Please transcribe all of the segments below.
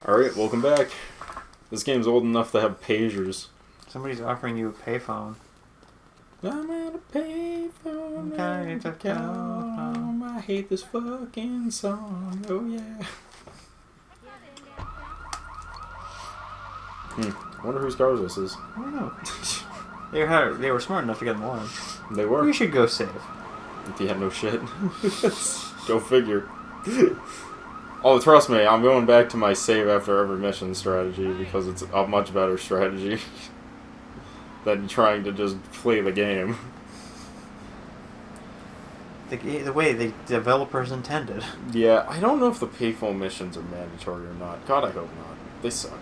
Alright, welcome back. This game's old enough to have pagers. Somebody's offering you a payphone. I'm at a payphone, I hate this fucking song, oh yeah. I wonder whose cars this is. I don't know. They were smart enough to get in line. They were. We should go save. Yeah, no shit. Go figure. Oh, trust me, I'm going back to my save after every mission strategy because it's a much better strategy than trying to just play the game. The way the developers intended. Yeah, I don't know if the payphone missions are mandatory or not. God, I hope not. They suck.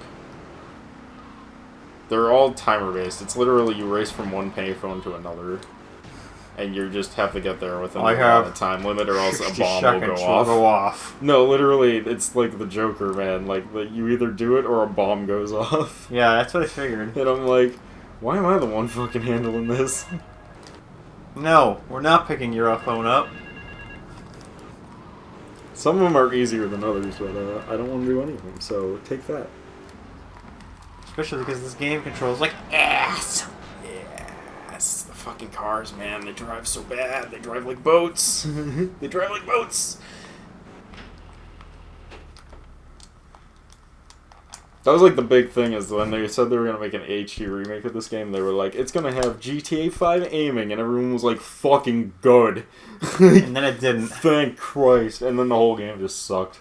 They're all timer-based. It's literally you race from one payphone to another. And you just have to get there within a time limit, or else a bomb will go off. No, literally, it's like the Joker, man. Like, you either do it or a bomb goes off. Yeah, that's what I figured. And I'm like, why am I the one fucking handling this? No, we're not picking your phone up. Some of them are easier than others, but I don't want to do any of them, so take that. Especially because this game controls like ass. Yes, the fucking cars, man. They drive so bad. They drive like boats. They drive like boats. That was like the big thing is when they said they were going to make an HD remake of this game, they were like, it's going to have GTA 5 aiming, and everyone was like, fucking good. And then it didn't. Thank Christ. And then the whole game just sucked.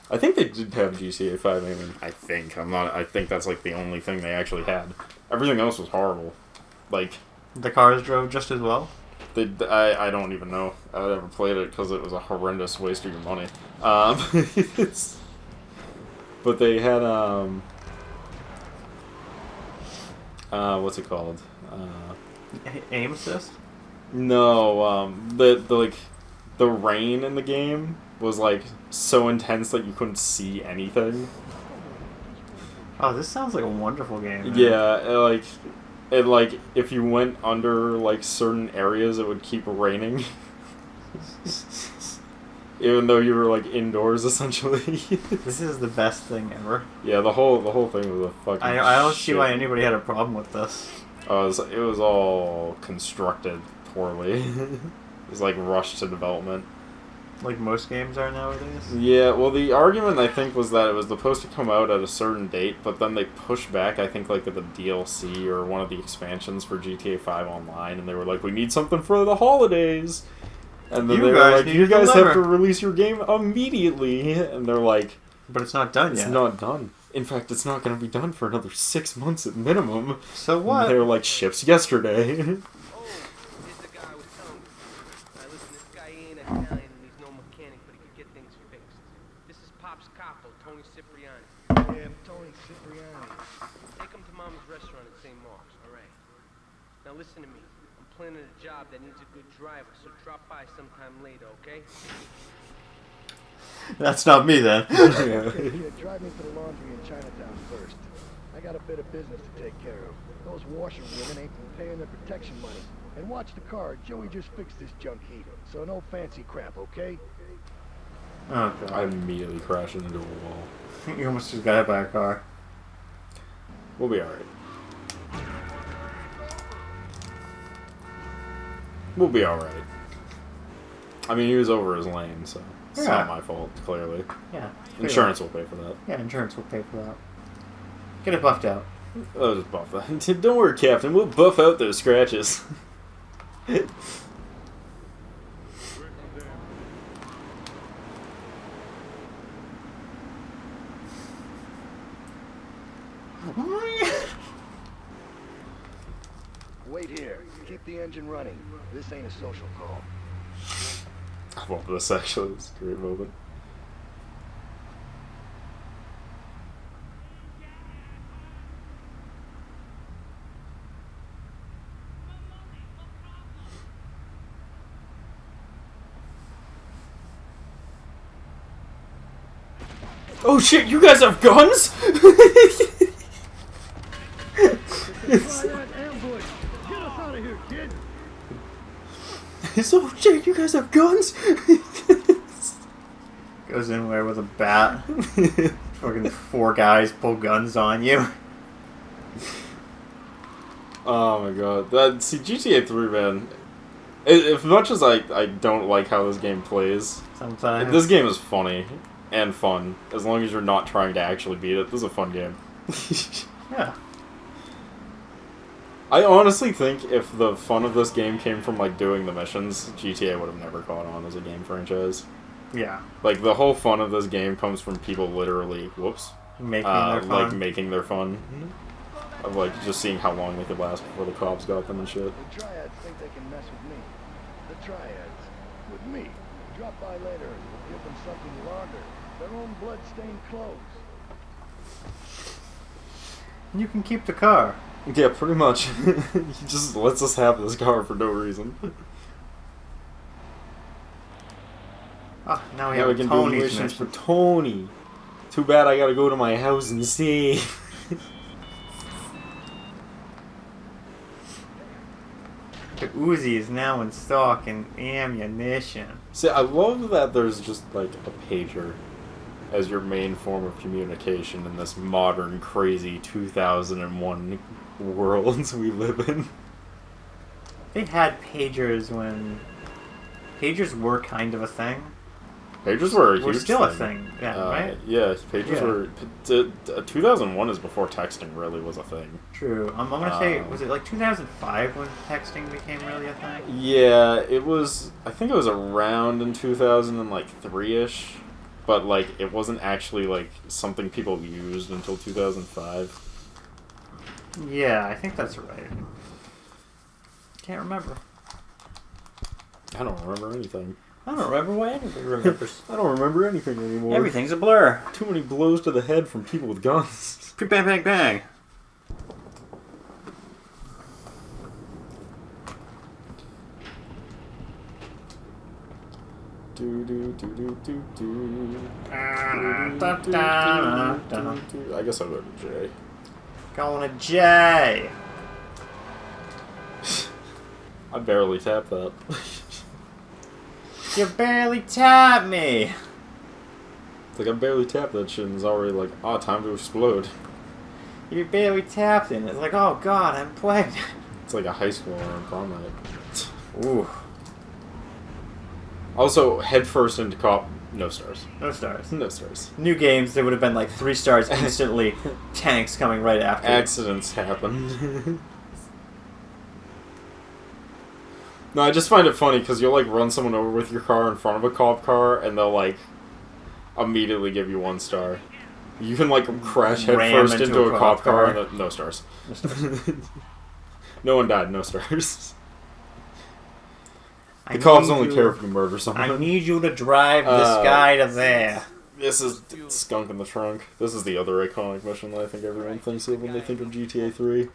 I think they did have GTA 5 aiming. I think that's like the only thing they actually had. Everything else was horrible. Like, the cars drove just as well? I don't even know. I never played it because it was a horrendous waste of your money. But they had, what's it called? Aim assist? No, the rain in the game was, like, so intense that you couldn't see anything. Oh, this sounds like a wonderful game, man. Yeah, like, if you went under, like, certain areas, it would keep raining. Even though you were, like, indoors, essentially. This is the best thing ever. Yeah, the whole thing was a fucking I don't see why anybody had a problem with this. It was all constructed poorly. It was, like, rushed to development. Like most games are nowadays? Yeah, well, the argument, I think, was that it was supposed to come out at a certain date, but then they pushed back, I think, like, the DLC or one of the expansions for GTA 5 Online, and they were like, we need something for the holidays! And then they were like, you guys have to release your game immediately! And they're like... But it's not done yet. It's not done. In fact, it's not going to be done for another 6 months at minimum. So what? And they were like, ships yesterday. Oh, here's the guy I was telling you. Now listen, this guy ain't Italian and he's no mechanic, but he could get things fixed. This is Pop's Capo, Tony Cipriani. Yeah, Tony Cipriani. Take him to Mama's restaurant at St. Mark's, alright? Now listen to me. I'm planning a job that needs a good driver, so drop by sometime later, okay? That's not me, then. Yeah, drive me to the laundry in Chinatown first. I got a bit of business to take care of. Those washerwomen ain't been paying their protection money. And watch the car. Joey just fixed this junk heap. So no fancy crap, okay? Oh, God. I immediately crashed into a wall. You almost just got hit by a car. We'll be alright. We'll be alright. I mean, he was over his lane, so it's not my fault, clearly. Yeah. Insurance will pay for that. Yeah, insurance will pay for that. Get it buffed out. I'll just buff that. Don't worry, Captain. We'll buff out those scratches. Wait here. Keep the engine running. This ain't a social call. I love this, actually. It's a great moment. Oh shit, you guys have guns?! Ambush! Get us out of here, kid! Oh shit, you guys have guns?! Goes in there with a bat. Fucking 4 guys pull guns on you. Oh my god. See, GTA 3, man. As much as I don't like how this game plays, Sometimes. this game is funny and fun. As long as you're not trying to actually beat it, this is a fun game. Yeah. I honestly think if the fun of this game came from, like, doing the missions, GTA would have never caught on as a game franchise. Yeah. Like, the whole fun of this game comes from people literally, Making their fun. like, making their fun. Of, like, just seeing how long they could last before the cops got them and shit. The Triads think they can mess with me. The Triads. With me. Drop by later and we'll give them something to launder. Their own blood-stained clothes. You can keep the car. Yeah, pretty much. He just lets us have this car for no reason. Oh, now we Yeah, have we can do Tony's missions for mission. Tony. Too bad I gotta go to my house and save. The Uzi is now in stock and ammunition. See, I love that there's just, like, a pager as your main form of communication in this modern, crazy 2001 world we live in. They had pagers when pagers were kind of a thing. Pagers were a Were huge still a thing. thing, yeah, right? Yeah, pagers Yeah. were... 2001 is before texting really was a thing. True. I'm gonna say, was it like 2005 when texting became really a thing? Yeah, it was... I think it was around in 2003-ish. But, like, it wasn't actually, like, something people used until 2005. Yeah, I think that's right. Can't remember. I don't remember anything. I don't remember what anybody remembers. I don't remember anything anymore. Everything's a blur. Too many blows to the head from people with guns. Bang, bang, bang. Do do do do do do. I guess I'll go to J. Going to J. I barely tapped that. You barely tapped me. It's like I barely tapped that shit and it's already like, time to explode. You barely tapped it. It's like, oh god, I'm pregnant. It's like a high school on prom night. Ooh. Also, head first into cop, no stars. No stars. No stars. New games, there would have been like 3 stars instantly. Tanks coming right after. Accidents happen. No, I just find it funny because you'll like run someone over with your car in front of a cop car and they'll like immediately give you 1 star. You can like crash head Ram first into a cop car and no stars. No stars. No one died, no stars. I The cops need only you- care if you murder someone. I need you to drive this guy to there. This is Skunk in the Trunk. This is the other iconic mission that I think everyone thinks of when they think of GTA 3.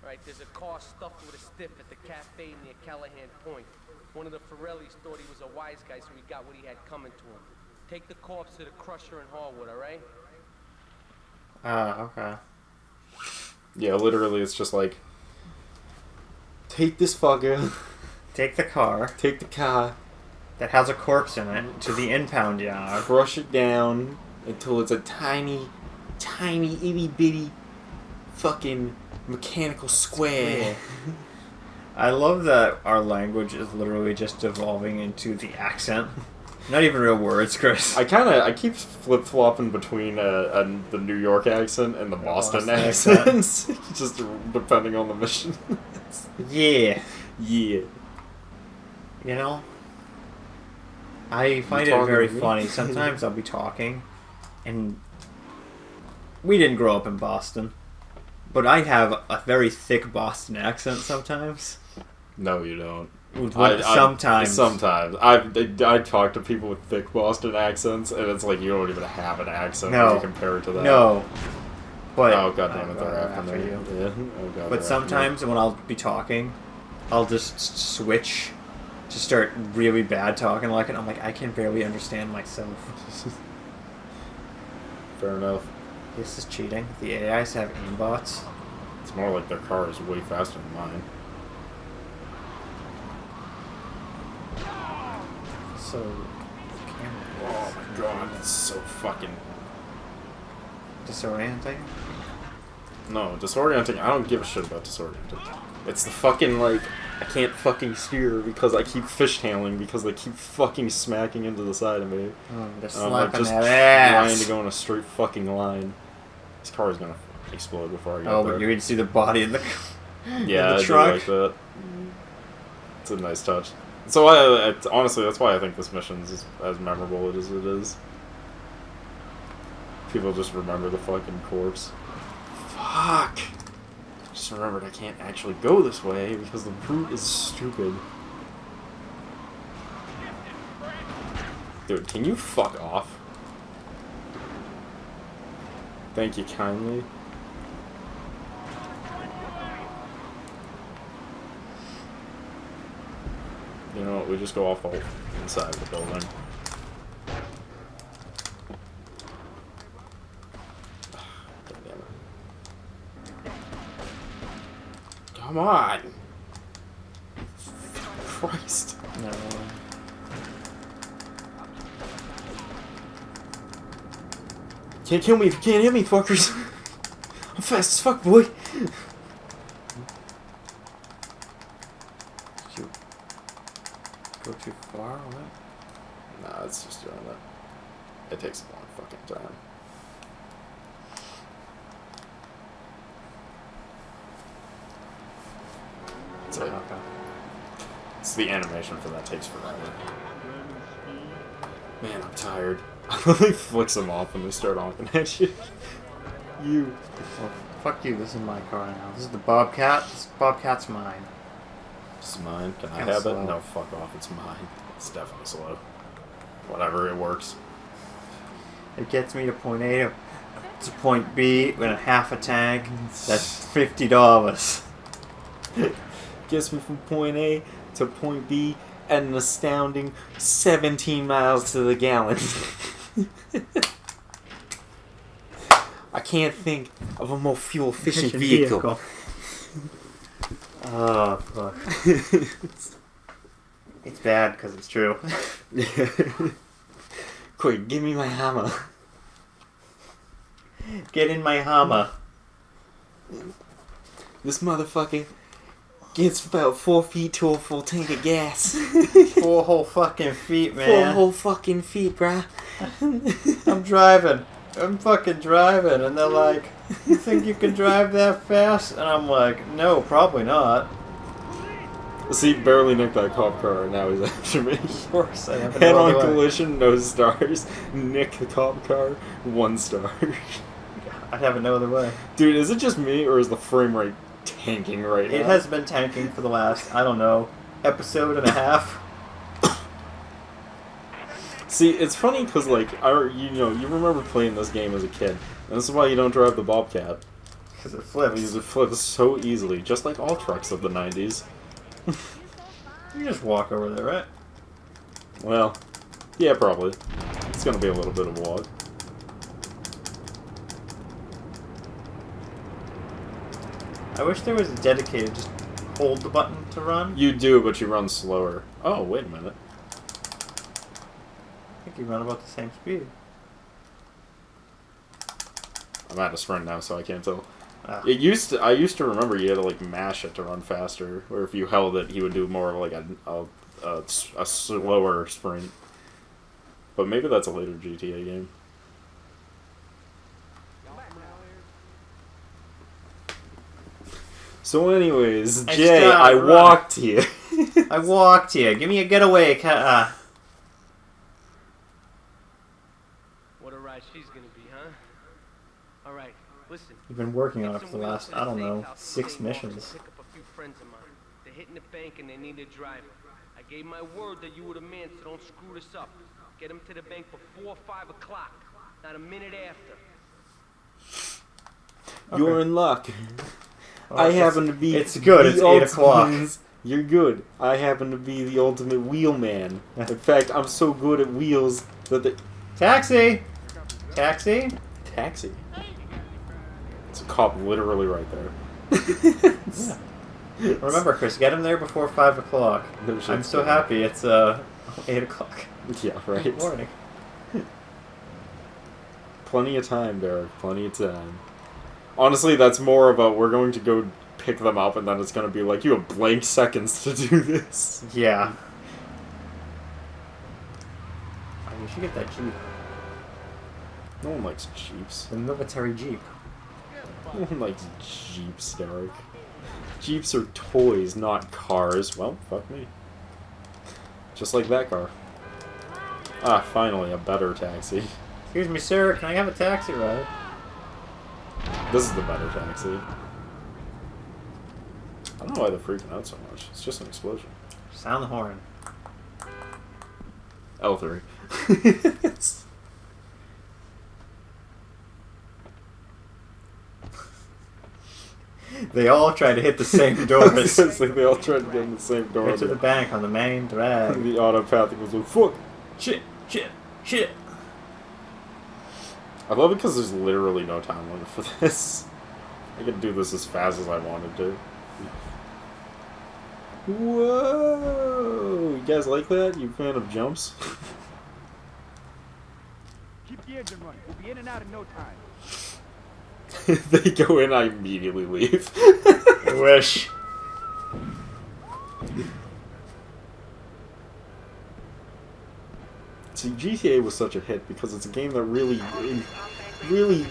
Right, there's a car stuffed with a stiff at the cafe near Callahan Point. One of the Forellis thought he was a wise guy, so he got what he had coming to him. Take the corpse to the crusher in Harwood, alright? Okay. Yeah, literally it's just like, take this fucker, Take the car take the car, that has a corpse in it to the impound yard. crush it down until it's a tiny, tiny, itty bitty fucking mechanical square. I love that our language is literally just evolving into the accent. Not even real words, Chris. I keep flip flopping between the New York accent and the Boston Boston accents, just depending on the mission. Yeah. Yeah. You know? I find You it talking very to me? funny. Sometimes I'll be talking, and we didn't grow up in Boston, but I have a very thick Boston accent sometimes. No, you don't. Sometimes. Sometimes. I talk to people with thick Boston accents, and it's like you don't even have an accent No. when you compare it to that. No. But Oh, god damn it, they're after me. you. Yeah. Oh, God, But they're sometimes when I'll be talking, I'll just switch to start really bad talking like it. I'm like, I can barely understand myself. after me. Fair enough. This is cheating. The AIs have aimbots. It's more like their car is way faster than mine. So, Oh my god, it's so fucking... Disorienting? No, disorienting. I don't give a shit about disorienting. It's the fucking, like, I can't fucking steer because I keep fishtailing because they keep fucking smacking into the side of me. Just I'm like, slapping just that ass. trying to go in a straight fucking line. This car is gonna explode before I get Oh, there. but you can see the body in the Yeah, in the I truck. do like that. It's a nice touch. So honestly, that's why I think this mission's as memorable as it is. People just remember the fucking corpse. Fuck! Just remembered I can't actually go this way because the route is stupid. Dude, can you fuck off? Thank you kindly. You know what, we just go off the whole inside of the building. God damn it. Come on! Christ. No. Can't kill me if you can't hit me, fuckers! I'm fast as fuck, boy! Did you go too far on it? Nah, it's just doing that. It takes a long fucking time. It's like, Okay. it's the animation for that takes forever. Man, I'm tired. He flicks them off when they start honking at you. You. Well, fuck you, this is my car now. This is the Bobcat. This Bobcat's mine. This is mine. Can I Kinda have slow. it? No, fuck off. It's mine. It's definitely slow. Whatever, it works. It gets me to point A to point B in a half a tank. That's $50. Gets me from point A to point B at an astounding 17 miles to the gallon. I can't think of a more fuel-efficient vehicle. Oh, fuck. It's bad because it's true. Quick, give me my hammer. Get in my Hummer. This motherfucker gets about 4 feet to a full tank of gas. 4 whole fucking feet, 4 man. whole fucking feet, bruh. I'm driving. I'm fucking driving. And they're like, you think you can drive that fast? And I'm like, no, probably not. See, barely nicked that cop car, and now he's after me. Of course, I have Head on way. collision, no stars. Nick the cop car, 1 star. I'd have it no other way. Dude, is it just me, or is the frame rate tanking right now? It has been tanking for the last, I don't know, episode and a half. See, it's funny because, like, you remember playing this game as a kid, and this is why you don't drive the Bobcat. Because it flips. Because it flips so easily, just like all trucks of the 90s. You just walk over there, right? Well, yeah, probably. It's gonna be a little bit of a walk. I wish there was a dedicated, just hold the button to run. You do, but you run slower. Oh, wait a minute. I think you run about the same speed. I'm at a sprint now, so I can't tell. Ah. I used to remember you had to, like, mash it to run faster, where if you held it, he would do more of, like, a slower sprint. But maybe that's a later GTA game. So anyways, Jay, I walked here. I walked here. Give me a getaway. What a ride she's gonna be, huh? All right, listen. You've been working on Get it for some the wheels last, to the I don't know, steakhouse 6 and take off missions. to Pick up a few friends of mine. They're hitting the bank and they need a driver. I gave my word that you were the man, so don't screw this up. Get them to the bank before 5 o'clock, not a minute after. You're in luck. Oh, I it's- happen to be. It's good. It's the 8 o'clock. ultimate- You're good. I happen to be the ultimate wheelman. In fact, I'm so good at wheels that the Taxi! Taxi? taxi. It's a cop literally right there. Yeah. Remember, Chris, get him there before 5 o'clock. No shit's I'm so good. happy it's 8 o'clock. Yeah, right. Good morning. Plenty of time, Derek. Plenty of time. Honestly, that's more about we're going to go pick them up, and then it's going to be like, you have blank seconds to do this. Yeah. You should get that Jeep. No one likes Jeeps. The military Jeep. No one likes Jeeps, Derek. Jeeps are toys, not cars. Well, fuck me. Just like that car. Ah, finally, a better taxi. Excuse me, sir. Can I have a taxi ride? This is the better taxi. I don't know why they're freaking out so much. It's just an explosion. Sound the horn. L3. They all try to hit the same doors. Seriously, they all tried to get in the same door. Get to the bank on the main drag. The autopathic was like, fuck! Shit, shit, shit. I love it because there's literally no time limit for this. I could do this as fast as I wanted to. Whoa! You guys like that? You fan of jumps? Keep the engine running. We'll be in and out in no time. They go in, I immediately leave. I wish. See, GTA was such a hit because it's a game that really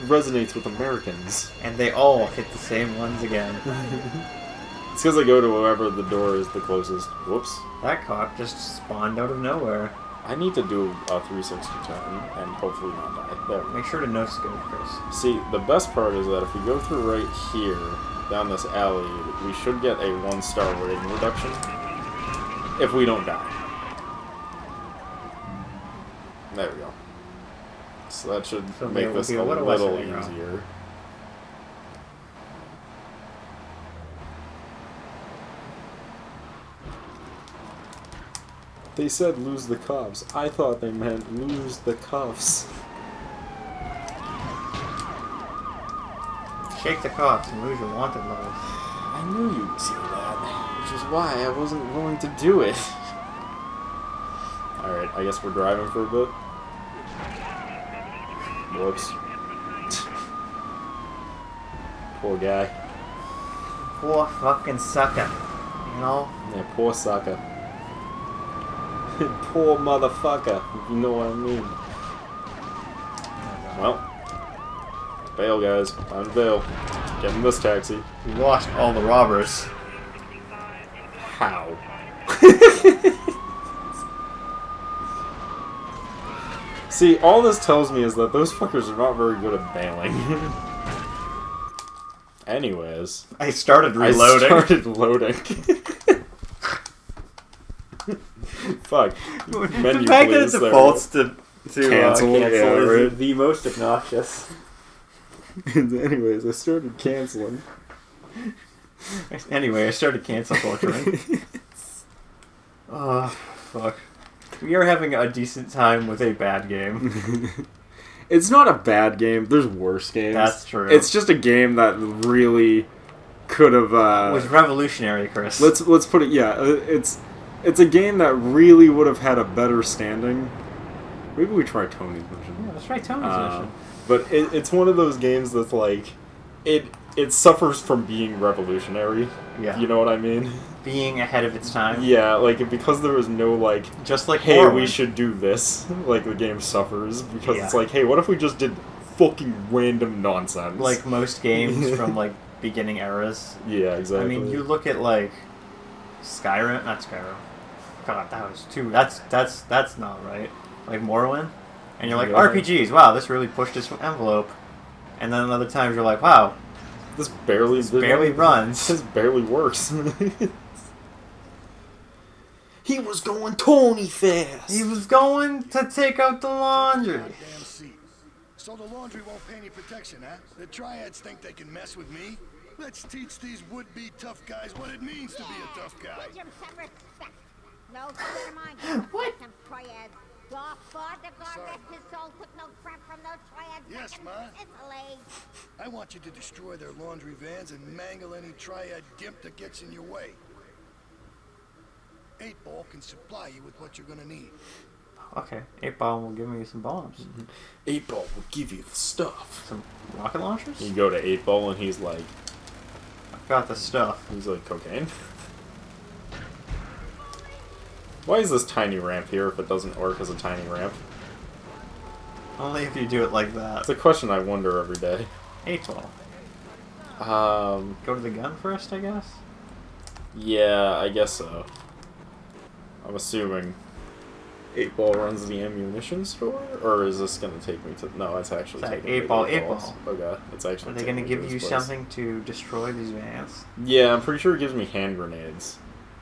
resonates with Americans. And they all hit the same ones again. It's because I go to wherever the door is the closest. Whoops. That cop just spawned out of nowhere. I need to do a 360 turn and hopefully not die. There. Make sure to no scope, Chris. See, the best part is that if we go through right here, down this alley, we should get a 1-star rating reduction if we don't die. There we go. So that should make this a little easier. They said lose the cuffs. I thought they meant lose the cuffs. Shake the cuffs and lose your wanted life. I knew you'd say that, which is why I wasn't willing to do it. Alright, I guess we're driving for a bit. Whoops. Poor guy. Poor fucking sucker. You know? Yeah, poor sucker. Poor motherfucker, if you know what I mean. Well, bail, guys. Time to bail. Get in this taxi. We lost all the robbers. How? See, all this tells me is that those fuckers are not very good at bailing. Anyways. I started reloading. Fuck. The Menu, fact that it please, there. defaults to Cancel, yeah, is right. the most obnoxious. Anyways, I started canceling. Anyway, I started cancel culturing. Oh, fuck. We are having a decent time with a bad game. It's not a bad game. There's worse games. That's true. It's just a game that really could have. It was revolutionary, Chris. Let's put it. Yeah, it's a game that really would have had a better standing. Maybe we try Tony's version. Yeah, let's try Tony's version. But it's one of those games that's like it suffers from being revolutionary. Yeah. You know what I mean? Being ahead of its time. Yeah, like because there was no like just like hey, Morrowind. we should do this. Like the game suffers because Yeah. it's like, hey, what if we just did fucking random nonsense? Like most games from like beginning eras. Yeah, exactly. I mean, you look at like Skyrim, not Skyrim. God, that was too. That's not right. Like Morrowind, and you're like Yeah. RPGs. Wow, this really pushed this envelope. And then other times you're like, wow, this barely runs. This barely works. He was going Tony fast. He was going to take out the laundry. Goddamn seat. So the laundry won't pay any protection, huh? The triads think they can mess with me? Let's teach these would-be tough guys what it means to be a tough guy. Give him some respect. No, never mind. What? Some triads. Your father, God rest his soul, took no crap from those triads. Yes, back in Ma. Sicily. I want you to destroy their laundry vans and mangle any triad gimp that gets in your way. 8-Ball can supply you with what you're gonna need. okay. 8-Ball will give me some bombs. 8-Ball will give you the stuff. Some rocket launchers? You go to 8-Ball and he's like... I've got the stuff. He's like, cocaine? Why is this tiny ramp here if it doesn't work as a tiny ramp? Only if you do it like that. It's a question I wonder every day. 8-Ball. Go to the gun first, I guess? Yeah, I guess so. I'm assuming 8-Ball runs the ammunition store? Or is this going to take me to... No, it's actually It's like taking me to 8-Ball, 8-Ball's. 8-Ball. Okay, it's actually Are they going to give you something to destroy these vans? Yeah, I'm pretty sure it gives me hand grenades.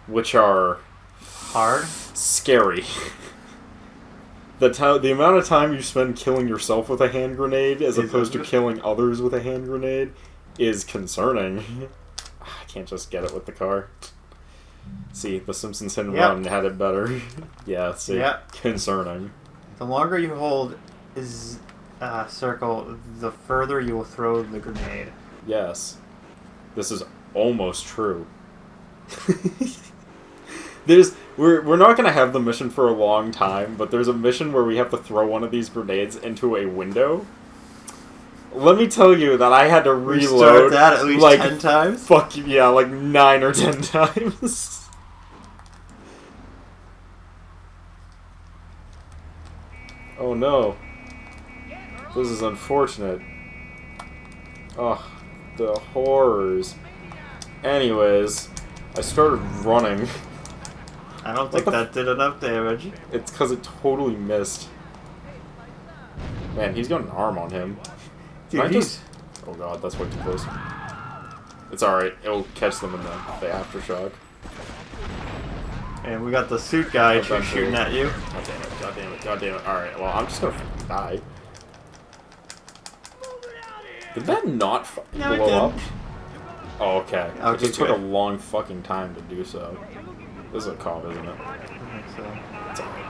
Which are... Hard? Scary. The amount of time you spend killing yourself with a hand grenade as opposed to killing others with a hand grenade is concerning. I can't just get it with the car. See, The Simpsons Hit and Run had it better. Yeah, see, concerning. The longer you hold is circle, the further you will throw the grenade. Yes. This is almost true. We're not going to have the mission for a long time, but there's a mission where we have to throw one of these grenades into a window. Let me tell you that I had to reload that at least like 10 times? Fuck you, yeah, like 9 or 10 times. Oh no. This is unfortunate. Oh, the horrors. Anyways, I started running. I don't think that did enough damage. It's because it totally missed. Man, he's got an arm on him. Dude, Oh god, that's way too close. It's alright, it'll catch them in the aftershock. And we got the suit guy shooting at you. God damn it, god damn it, god damn it. Alright, well, I'm just gonna die. Did that not blow up? Oh, okay. Oh, it just took a long fucking time to do so. This is a cop, isn't it? I think so. It's alright.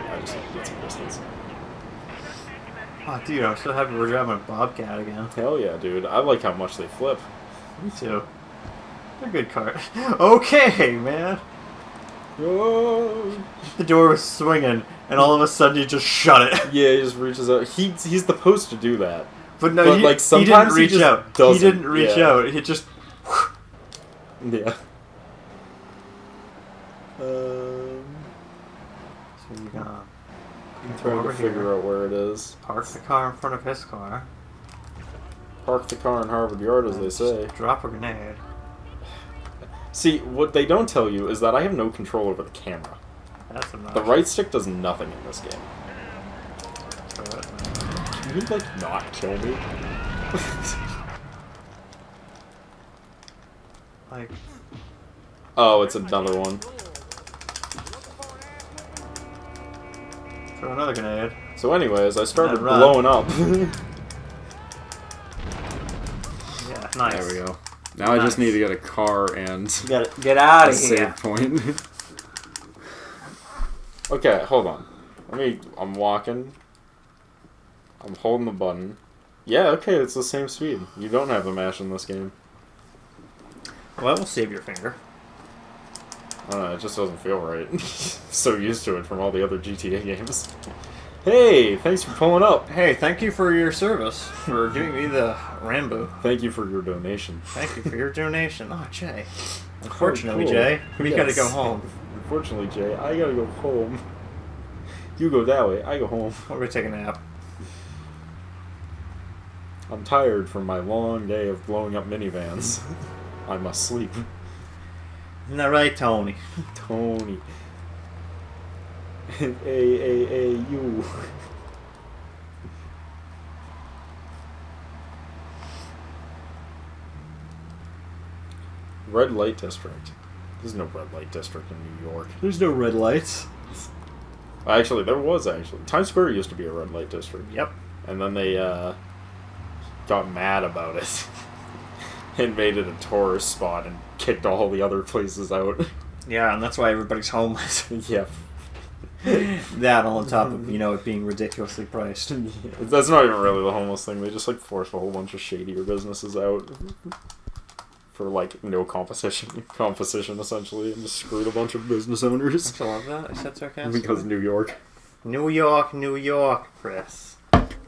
I just need to get some distance. Oh, dude, I'm so happy we're driving a Bobcat again. Hell yeah, dude. I like how much they flip. Me too. They're good cars. Okay, man. Oh. The door was swinging, and all of a sudden you just shut it. Yeah, he just reaches out. He's supposed to do that. But no, like, sometimes he didn't reach out. doesn't. He didn't reach Yeah. out. He just... Yeah. So you're gonna... I'm trying to figure out where it is. Park the car in front of his car. Park the car in Harvard Yard, as they say. Drop a grenade. See, what they don't tell you is that I have no control over the camera. That's enough. The right stick does nothing in this game. Can you, like, not kill me? Like... Oh, it's another one. Throw another grenade. So anyways, I started run. blowing up. Yeah, nice. There we go. Now I just need to get a car and Get out a of here. save point. Okay, hold on. I'm walking. I'm holding the button. Yeah, okay, it's the same speed. You don't have the mash in this game. Well, we'll save your finger. I don't know, it just doesn't feel right. So used to it from all the other GTA games. Hey, thanks for pulling up. Hey, thank you for your service, for giving me the Rambo. Thank you for your donation. Thank you for your donation. Oh, Jay. Unfortunately, cool. Jay, we Yes. gotta go home. Unfortunately, Jay, I gotta go home. You go that way, I go home. We're gonna take a nap. I'm tired from my long day of blowing up minivans. I must sleep. Isn't that right, Tony? Tony. A-A-A-U. Red light district. There's no red light district in New York. There's no red lights. Actually, there was actually. Times Square used to be a red light district. Yep. And then they got mad about it and made it a tourist spot and kicked all the other places out. Yeah, and that's why everybody's homeless. Yeah. That on top of, it being ridiculously priced. Yeah, that's not even really the homeless thing. They just forced a whole bunch of shadier businesses out for no competition essentially, and just screwed a bunch of business owners. I love that. I said sarcasm. Because New York. New York, Chris.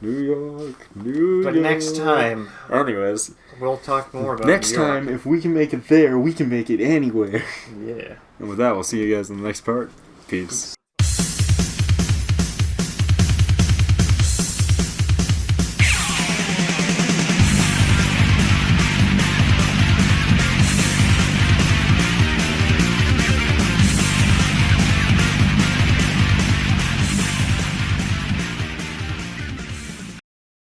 New York, New York. But next time, Anyways, we'll talk more about next New York. time, if we can make it there, we can make it anywhere. Yeah. And with that, we'll see you guys in the next part. Peace.